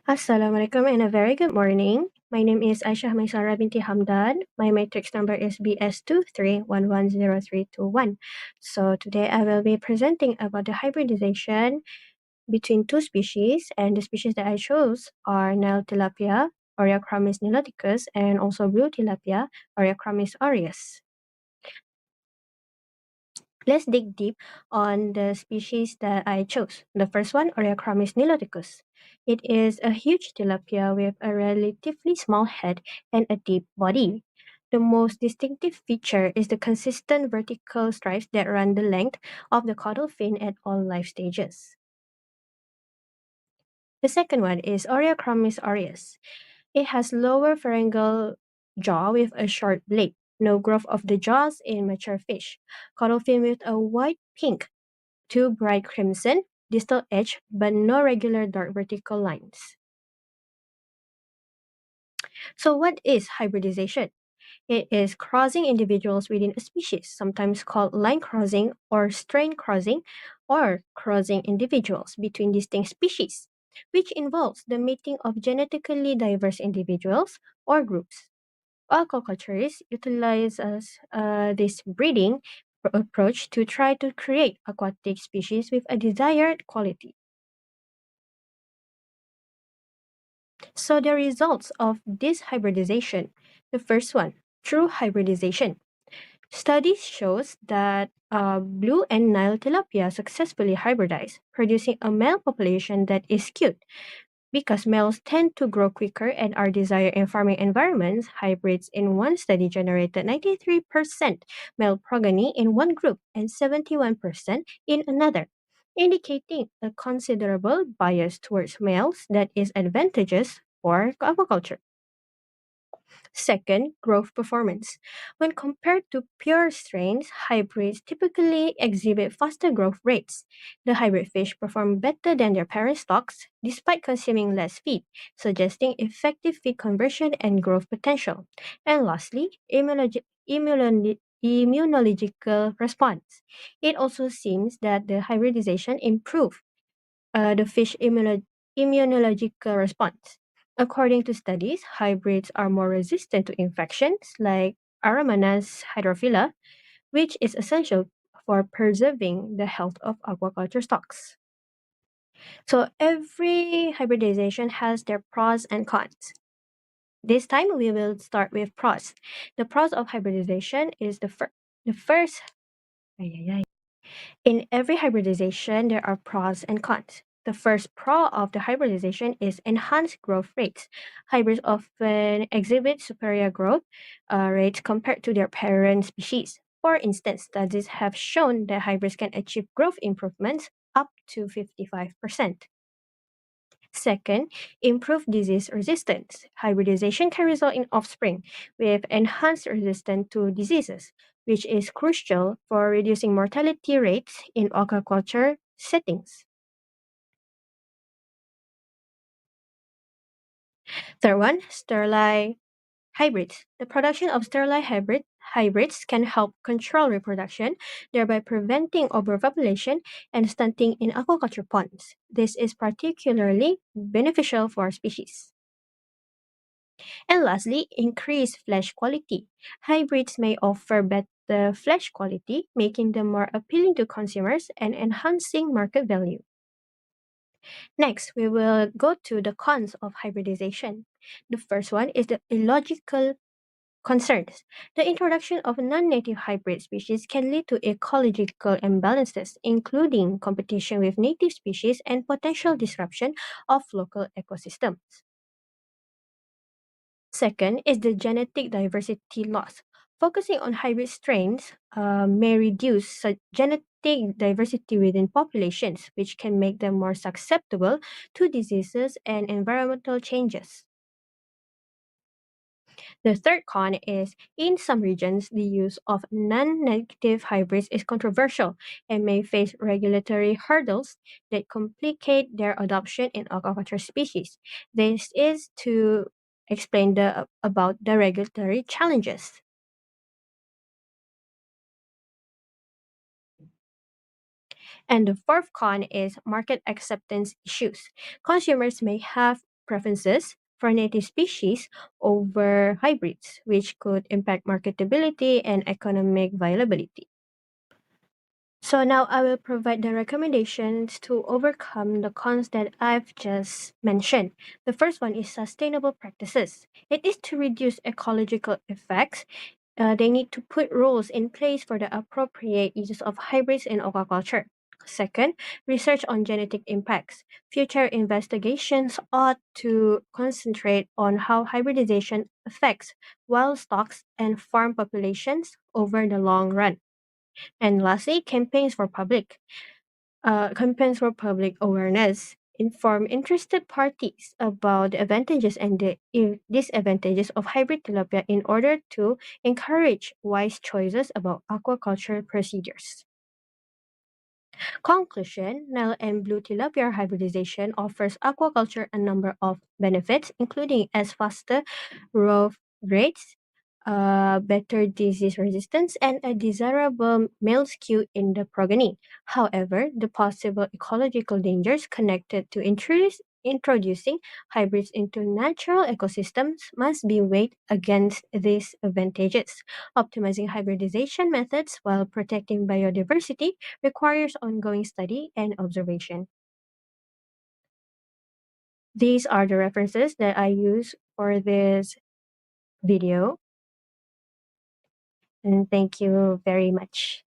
Assalamualaikum and a very good morning. My name is Aisha Maisara binti Hamdan. My matrix number is BS2311031. So today I will be presenting about the hybridization between two species, and the species that I chose are Nile tilapia, Oreochromis niloticus, and also blue tilapia, Oreochromis aureus. Let's dig deep on the species that I chose. The first one, Oreochromis niloticus. It is a huge tilapia with a relatively small head and a deep body. The most distinctive feature is the consistent vertical stripes that run the length of the caudal fin at all life stages. The second one is Oreochromis aureus. It has lower pharyngeal jaw with a short blade. No growth of the jaws in mature fish. Caudal fin with a white pink two bright crimson distal edge but no regular dark vertical lines. So what is hybridization? It is crossing individuals within a species, sometimes called line crossing or strain crossing, or crossing individuals between distinct species, which involves the mating of genetically diverse individuals or groups. Aquaculturists utilize this breeding approach to try to create aquatic species with a desired quality. So the results of this hybridization, the first one, true hybridization. Studies shows that blue and Nile tilapia successfully hybridize, producing a male population that is skewed. Because males tend to grow quicker and are desired in farming environments, hybrids in one study generated 93% male progeny in one group and 71% in another, indicating a considerable bias towards males that is advantageous for aquaculture. Second, growth performance. When compared to pure strains, hybrids typically exhibit faster growth rates. The hybrid fish perform better than their parent stocks despite consuming less feed, suggesting effective feed conversion and growth potential. And lastly, immunological response. It also seems that the hybridization improve the fish immunological response. According to studies, hybrids are more resistant to infections like Aromanas hydrophila, which is essential for preserving the health of aquaculture stocks. So every hybridization has their pros and cons. This time we will start with pros. The pros of hybridization is the first. Ay, ay, ay. In every hybridization, there are pros and cons. The first pro of the hybridization is enhanced growth rates. Hybrids often exhibit superior growth rates compared to their parent species. For instance, studies have shown that hybrids can achieve growth improvements up to 55%. Second, improved disease resistance. Hybridization can result in offspring with enhanced resistance to diseases, which is crucial for reducing mortality rates in aquaculture settings. Third one, sterile hybrids. The production of sterile hybrids can help control reproduction, thereby preventing overpopulation and stunting in aquaculture ponds. This is particularly beneficial for species. And lastly, increase flesh quality. Hybrids may offer better flesh quality, making them more appealing to consumers and enhancing market value. Next, we will go to the cons of hybridization. The first one is the illogical concerns. The introduction of non-native hybrid species can lead to ecological imbalances, including competition with native species and potential disruption of local ecosystems. Second is the genetic diversity loss. Focusing on hybrid strains may reduce genetic diversity within populations, which can make them more susceptible to diseases and environmental changes. The third con is in some regions, the use of non native hybrids is controversial and may face regulatory hurdles that complicate their adoption in aquaculture species. This is to explain about the regulatory challenges. And the fourth con is market acceptance issues. Consumers may have preferences for native species over hybrids, which could impact marketability and economic viability. So now I will provide the recommendations to overcome the cons that I've just mentioned. The first one is sustainable practices. It is to reduce ecological effects. They need to put rules in place for the appropriate use of hybrids in aquaculture. Second, research on genetic impacts. Future investigations ought to concentrate on how hybridization affects wild stocks and farm populations over the long run. And lastly, campaigns for public awareness. Inform interested parties about the advantages and the disadvantages of hybrid tilapia in order to encourage wise choices about aquaculture procedures. Conclusion: Nile and blue tilapia hybridization offers aquaculture a number of benefits, including as faster growth rates, better disease resistance, and a desirable male skew in the progeny. However, the possible ecological dangers connected to introducing hybrids into natural ecosystems must be weighed against these advantages. Optimizing hybridization methods while protecting biodiversity requires ongoing study and observation. These are the references that I use for this video, and thank you very much.